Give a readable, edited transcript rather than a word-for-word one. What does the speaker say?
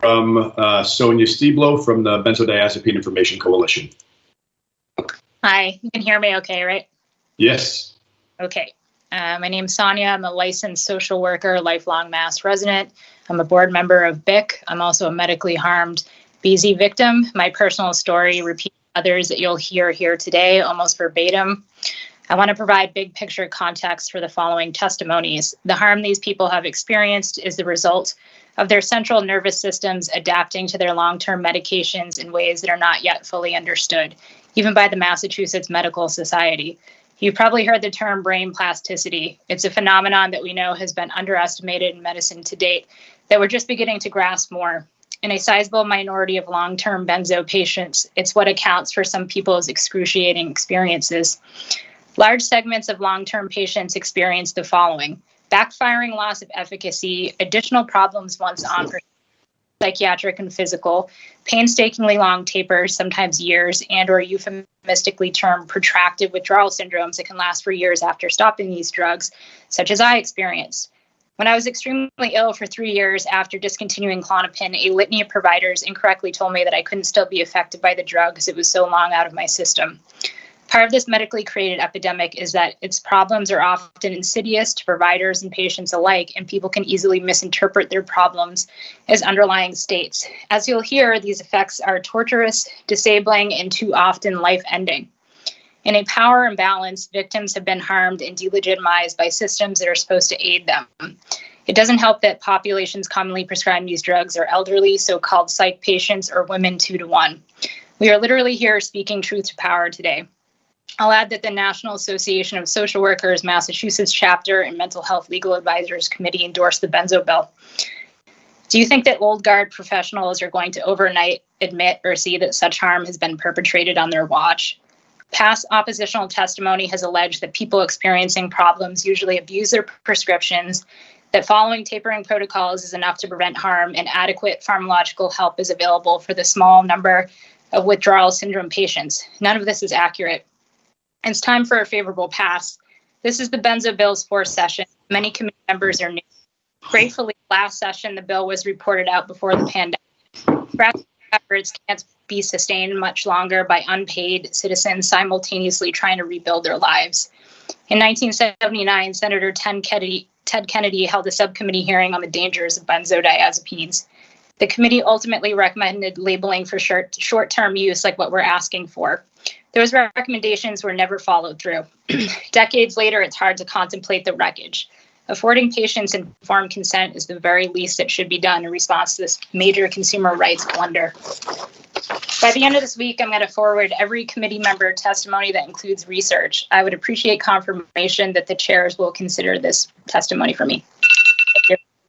from Sonja Styblo from the Benzodiazepine Information Coalition. Hi, you can hear me okay, right? Yes. Okay. My name's Sonja. I'm a licensed social worker, lifelong Mass resident. I'm a board member of BIC. I'm also a medically harmed BZ victim. My personal story repeats others that you'll hear here today, almost verbatim. I want to provide big picture context for the following testimonies. The harm these people have experienced is the result of their central nervous systems adapting to their long-term medications in ways that are not yet fully understood, even by the Massachusetts Medical Society. You've probably heard the term brain plasticity. It's a phenomenon that we know has been underestimated in medicine to date, that we're just beginning to grasp more. In a sizable minority of long-term benzo patients, it's what accounts for some people's excruciating experiences. Large segments of long-term patients experience the following: backfiring loss of efficacy, additional problems once on, psychiatric and physical, painstakingly long tapers, sometimes years, and or euphemistically termed protracted withdrawal syndromes that can last for years after stopping these drugs, such as I experienced. When I was extremely ill for 3 years after discontinuing Klonopin, a litany of providers incorrectly told me that I couldn't still be affected by the drug because it was so long out of my system. Part of this medically created epidemic is that its problems are often insidious to providers and patients alike, and people can easily misinterpret their problems as underlying states. As you'll hear, these effects are torturous, disabling, and too often life-ending. In a power imbalance, victims have been harmed and delegitimized by systems that are supposed to aid them. It doesn't help that populations commonly prescribed these drugs are elderly, so-called psych patients, or women 2 to 1. We are literally here speaking truth to power today. I'll add that the National Association of Social Workers, Massachusetts chapter, and Mental Health Legal Advisors Committee endorsed the benzo bill. Do you think that old guard professionals are going to overnight admit or see that such harm has been perpetrated on their watch? Past oppositional testimony has alleged that people experiencing problems usually abuse their prescriptions, that following tapering protocols is enough to prevent harm, and adequate pharmacological help is available for the small number of withdrawal syndrome patients. None of this is accurate. It's time for a favorable pass. This is the benzo bill's 4th session. Many committee members are new. Gratefully, last session, the bill was reported out before the pandemic. Grassroots efforts can't be sustained much longer by unpaid citizens simultaneously trying to rebuild their lives. In 1979, Senator Ted Kennedy held a subcommittee hearing on the dangers of benzodiazepines. The committee ultimately recommended labeling for short-term use, like what we're asking for. Those recommendations were never followed through. Decades later, it's hard to contemplate the wreckage. Affording patients informed consent is the very least that should be done in response to this major consumer rights blunder. By the end of this week, I'm going to forward every committee member testimony that includes research. I would appreciate confirmation that the chairs will consider this testimony for me.